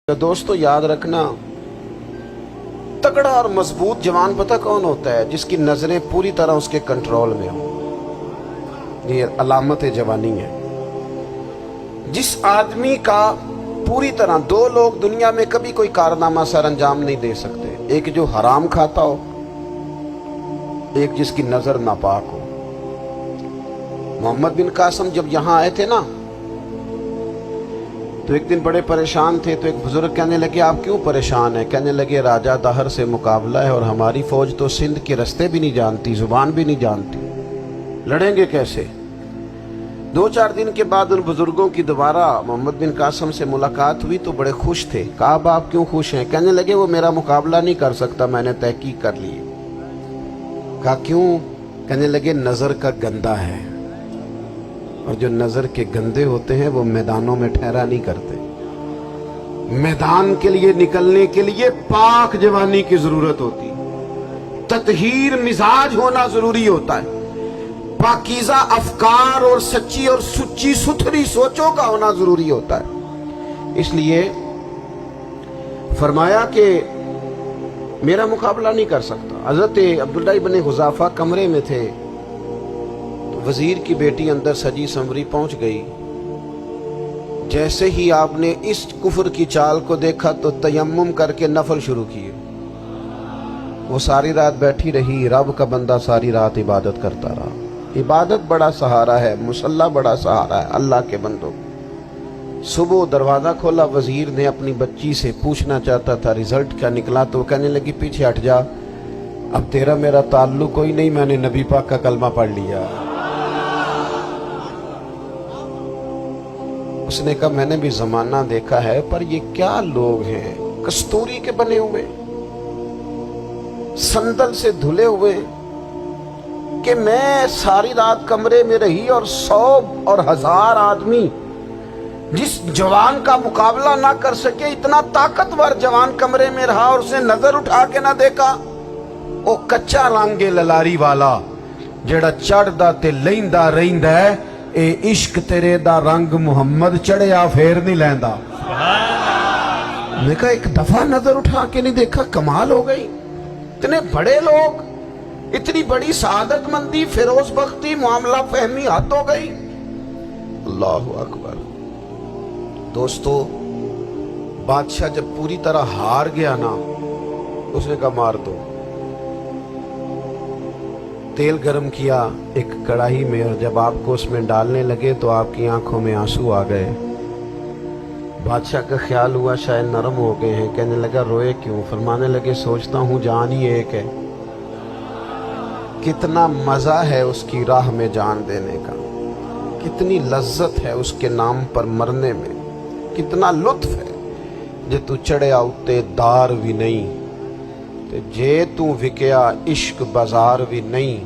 दोस्तों याद रखना, तगड़ा और मजबूत जवान पता कौन होता है? जिसकी नजरें पूरी तरह उसके कंट्रोल में हो। ये अलामत जवानी है। जिस आदमी का पूरी तरह, दो लोग दुनिया में कभी कोई कारनामा सर अंजाम नहीं दे सकते, एक जो हराम खाता हो, एक जिसकी नजर नापाक हो। मोहम्मद बिन कासिम जब यहां आए थे ना, तो एक दिन बड़े परेशान थे। तो एक बुजुर्ग कहने लगे, आप क्यों परेशान हैं? कहने लगे, राजा दहर से मुकाबला है और हमारी फौज तो सिंध के रास्ते भी नहीं जानती, जुबान भी नहीं जानती, लड़ेंगे कैसे? 2-4 दिन के बाद उन बुजुर्गों की दोबारा मोहम्मद बिन कासिम से मुलाकात हुई तो बड़े खुश थे। कहा, आप क्यों खुश हैं? कहने लगे, वो मेरा मुकाबला नहीं कर सकता, मैंने तहकीक कर ली। कहा, क्यों? कहने लगे, नजर का गंदा है, और जो नजर के गंदे होते हैं वो मैदानों में ठहरा नहीं करते। मैदान के लिए निकलने के लिए पाक जवानी की जरूरत होती, ततहीर मिजाज होना जरूरी होता है, पाकीज़ा अफकार और सच्ची और सुच्ची सुथरी सोचों का होना जरूरी होता है। इसलिए फरमाया कि मेरा मुकाबला नहीं कर सकता। हजरत अब्दुल्लाह इब्न हुज़ाफा कमरे में थे, वजीर की बेटी अंदर सजी संवरी पहुंच गई। जैसे ही आपने इस कुफर की चाल को देखा तो तयम्मुम करके नफल शुरू किए। वो सारी रात बैठी रही, रब का बंदा सारी रात इबादत करता रहा। इबादत बड़ा सहारा है, मुसल्ला बड़ा सहारा है अल्लाह के बंदों। सुबह दरवाजा खोला, वजीर ने अपनी बच्ची से पूछना चाहता था रिजल्ट क्या निकला, तो कहने लगी, पीछे हट जा, अब तेरा मेरा ताल्लुक कोई नहीं, मैंने नबी पाक का कलमा पढ़ लिया। उसने कहा, मैंने भी जमाना देखा है, पर ये क्या लोग हैं, कस्तूरी के बने हुए, संदल से धुले हुए, कि मैं सारी रात कमरे में रही और 100 और 1000 आदमी जिस जवान का मुकाबला ना कर सके, इतना ताकतवर जवान कमरे में रहा और उसने नजर उठा के ना देखा। वो कच्चा लांगे ललारी वाला जेड़ा चढ़दा ते लैंदा रहिंदा है, ए इश्क तेरे दा रंग मुहम्मद चढ़िया फेर नहीं लैंदा। मैं कहा, एक दफा नजर उठा के नहीं देखा, कमाल हो गई। इतने बड़े लोग, इतनी बड़ी सआदतमंदी, फिरोज बख्ती, मामला फहमी हद हो गई। अल्लाहु अकबर। दोस्तों, बादशाह जब पूरी तरह हार गया ना, उसने कहा, मार दो। तेल गरम किया एक कढ़ाई में, और जब आपको उसमें डालने लगे तो आपकी आंखों में आंसू आ गए। बादशाह का ख्याल हुआ शायद नरम हो गए हैं। कहने लगा, रोए क्यों? फरमाने लगे, सोचता हूं जान ही एक है, कितना मजा है उसकी राह में जान देने का, कितनी लज्जत है उसके नाम पर मरने में, कितना लुत्फ है। जे तू चढ़िया उत्ते दार भी नहीं, ते जे तू विकया इश्क बाजार भी नहीं,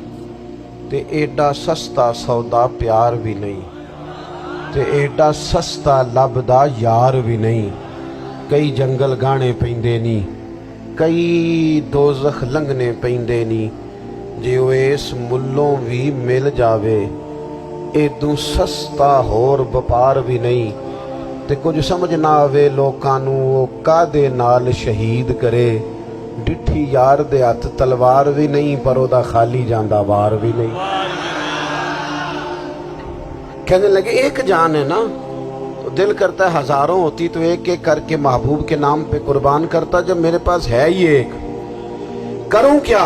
ते एडा सस्ता सौदा प्यार भी नहीं, ते एडा सस्ता लभदा यार भी नहीं। कई जंगल गाने पैंदे नी, कई दोज़ख लंघने पैंदे नी, जे ओ इस मुल्लों भी मिल जावे, एदू सस्ता होर वपार भी नहीं। ते कुछ समझ ना आवे लोकां नू ओ कादे नाल शहीद करे, डिठी यार दे हथ तलवार भी नहीं, पर ओदा खाली जांदा वार भी नहीं। कहने लगे, एक जान है ना, तो दिल करता है हजारों होती तो एक एक करके महबूब के नाम पे कुर्बान करता, जब मेरे पास है ही एक, करूं क्या?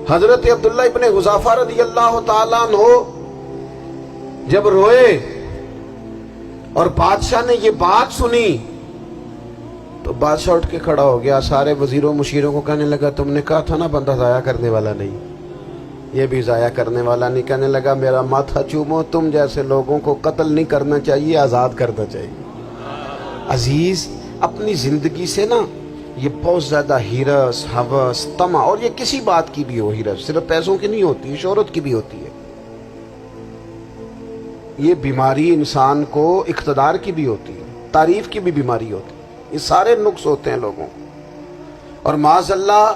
हजरत अब्दुल्लाह इब्न हुज़ाफा रज़ियल्लाहु ताला अन्हु जब रोए और बादशाह ने ये बात सुनी, तो बादशाह उठ के खड़ा हो गया, सारे वजीरों मुशीरों को कहने लगा, तुमने कहा था ना बंदा जाया करने वाला नहीं, ये भी जाया करने वाला नहीं। कहने लगा, मेरा माथा चूमो, तुम जैसे लोगों को कत्ल नहीं करना चाहिए, आजाद करना चाहिए। अजीज, अपनी जिंदगी से ना ये बहुत ज्यादा हिरस, हवस, तमा, और ये किसी बात की भी हो, हिरस सिर्फ पैसों की नहीं होती, शोहरत की भी होती है। ये बीमारी इंसान को इख्तदार की भी होती है, तारीफ की भी बीमारी होती है। ये सारे नुक्स होते हैं लोगों, और माज़अल्लाह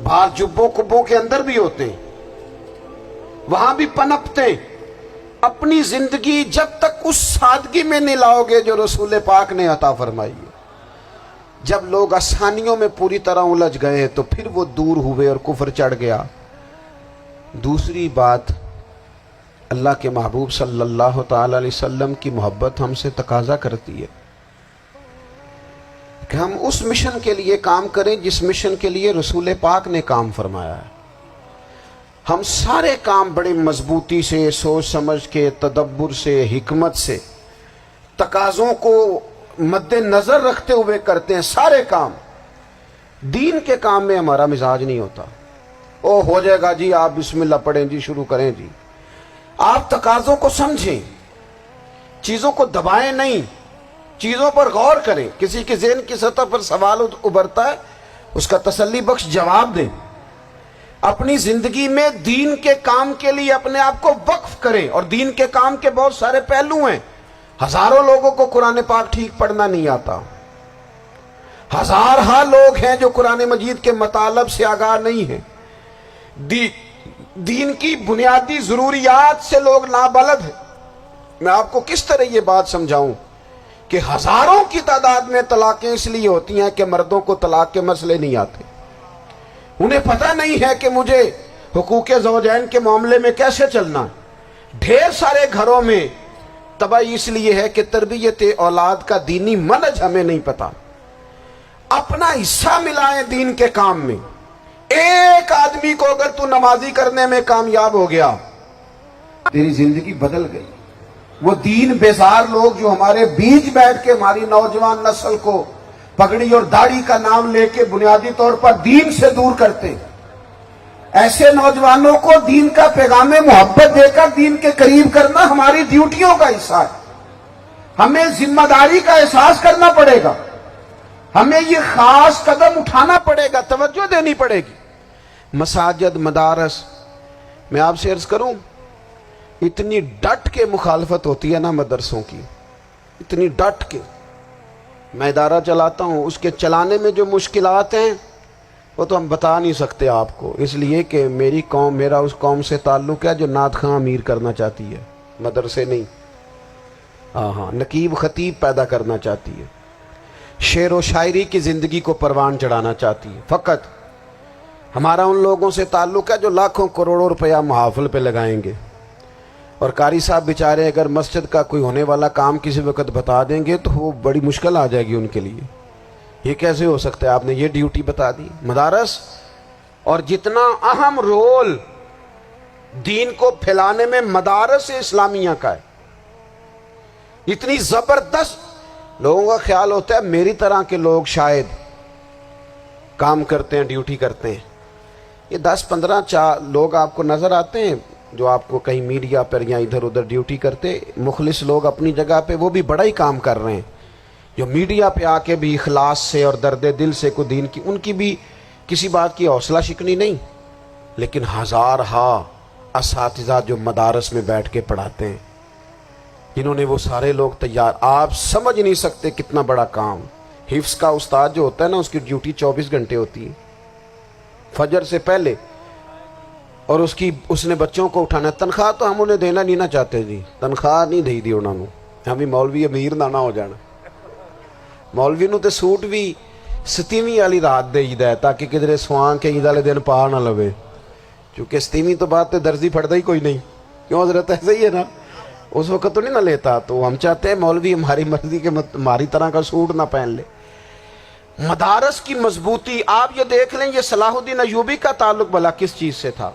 बाहर जुब्बों कुब्बों के अंदर भी होते हैं, वहां भी पनपते। अपनी जिंदगी जब तक उस सादगी में नहीं लाओगे जो रसूल पाक ने अता फरमाई है, جب لوگ آسانیوں میں پوری طرح الجھ گئے تو پھر وہ دور ہوئے اور کفر چڑھ گیا۔ دوسری بات، اللہ کے محبوب صلی اللہ تعالی علیہ وسلم کی محبت ہم سے تقاضا کرتی ہے کہ ہم اس مشن کے لیے کام کریں جس مشن کے لیے رسول پاک نے کام فرمایا ہے۔ ہم سارے کام بڑے مضبوطی سے، سوچ سمجھ کے، تدبر سے، حکمت سے، تقاضوں کو مد نظر رکھتے ہوئے کرتے ہیں سارے کام۔ دین کے کام میں ہمارا مزاج نہیں ہوتا، او ہو جائے گا جی، آپ بسم اللہ پڑھیں جی، شروع کریں جی۔ آپ تقاضوں کو سمجھیں، چیزوں کو دبائیں نہیں، چیزوں پر غور کریں۔ کسی کے ذہن کی سطح پر سوال ابھرتا ہے، اس کا تسلی بخش جواب دیں۔ اپنی زندگی میں دین کے کام کے لیے اپنے آپ کو وقف کریں، اور دین کے کام کے بہت سارے پہلو ہیں۔ ہزاروں لوگوں کو قرآن پاک ٹھیک پڑھنا نہیں آتا، ہزارہا لوگ ہیں جو قرآن مجید کے مطالب سے آگاہ نہیں ہیں، دین کی بنیادی ضروریات سے لوگ نابلد ہیں۔ میں آپ کو کس طرح یہ بات سمجھاؤں کہ ہزاروں کی تعداد میں طلاقیں اس لیے ہوتی ہیں کہ مردوں کو طلاق کے مسئلے نہیں آتے، انہیں پتہ نہیں ہے کہ مجھے حقوق زوجین کے معاملے میں کیسے چلنا ہے۔ ڈھیر سارے گھروں میں تباہی اس لیے ہے کہ تربیت اولاد کا دینی منہج ہمیں نہیں پتا۔ اپنا حصہ ملائیں دین کے کام میں۔ ایک آدمی کو اگر تو نمازی کرنے میں کامیاب ہو گیا، تیری زندگی بدل گئی۔ وہ دین بیزار لوگ جو ہمارے بیچ بیٹھ کے ہماری نوجوان نسل کو پگڑی اور داڑھی کا نام لے کے بنیادی طور پر دین سے دور کرتے، ایسے نوجوانوں کو دین کا پیغام محبت دے کر دین کے قریب کرنا ہماری ڈیوٹیوں کا حصہ ہے۔ ہمیں ذمہ داری کا احساس کرنا پڑے گا، ہمیں یہ خاص قدم اٹھانا پڑے گا، توجہ دینی پڑے گی۔ مساجد، مدارس، میں آپ سے عرض کروں، اتنی ڈٹ کے مخالفت ہوتی ہے نا مدرسوں کی، اتنی ڈٹ کے۔ میں ادارہ چلاتا ہوں، اس کے چلانے میں جو مشکلات ہیں وہ تو ہم بتا نہیں سکتے آپ کو، اس لیے کہ میری قوم، میرا اس قوم سے تعلق ہے جو نعت خواں امیر کرنا چاہتی ہے، مدرسے نہیں۔ ہاں، نقیب خطیب پیدا کرنا چاہتی ہے، شعر و شاعری کی زندگی کو پروان چڑھانا چاہتی ہے۔ فقط ہمارا ان لوگوں سے تعلق ہے جو لاکھوں کروڑوں روپیہ محافل پہ لگائیں گے، اور قاری صاحب بیچارے اگر مسجد کا کوئی ہونے والا کام کسی وقت بتا دیں گے تو وہ بڑی مشکل آ جائے گی ان کے لیے۔ یہ کیسے ہو سکتا ہے، آپ نے یہ ڈیوٹی بتا دی؟ مدارس، اور جتنا اہم رول دین کو پھیلانے میں مدارس اسلامیہ کا ہے، اتنی زبردست، لوگوں کا خیال ہوتا ہے میری طرح کے لوگ شاید کام کرتے ہیں، ڈیوٹی کرتے ہیں۔ یہ 10-15 لوگ آپ کو نظر آتے ہیں جو آپ کو کہیں میڈیا پر یا ادھر ادھر ڈیوٹی کرتے، مخلص لوگ اپنی جگہ پہ، وہ بھی بڑا ہی کام کر رہے ہیں، جو میڈیا پہ آ کے بھی اخلاص سے اور درد دل سے کو دین کی، ان کی بھی کسی بات کی حوصلہ شکنی نہیں۔ لیکن ہزارہا اساتذہ جو مدارس میں بیٹھ کے پڑھاتے ہیں، جنہوں نے وہ سارے لوگ تیار، آپ سمجھ نہیں سکتے کتنا بڑا کام۔ حفظ کا استاد جو ہوتا ہے نا، اس کی ڈیوٹی 24 گھنٹے ہوتی ہے، فجر سے پہلے، اور اس نے بچوں کو اٹھانا ہے۔ تنخواہ تو ہم انہیں دینا نہیں نہ چاہتے جی، تنخواہ نہیں دی انہوں نے، ہمیں مولوی امیر نہ ہو جانا۔ مولوی نو تے سوٹ بھی 27ویں والی رات دے ہے تاکہ کدھر سوان کے عید والے دن پا نہ لوے، کیونکہ 27ویں تو بعد تے درزی پھڑتا ہی کوئی نہیں، کیوں حضرت؟ ایسے ہی ہے نا، اس وقت تو نہیں نہ لیتا۔ تو ہم چاہتے ہیں مولوی ہماری مرضی کے ہماری طرح کا سوٹ نہ پہن لے۔ مدارس کی مضبوطی، آپ یہ دیکھ لیں، یہ صلاح الدین ایوبی کا تعلق بھلا کس چیز سے تھا؟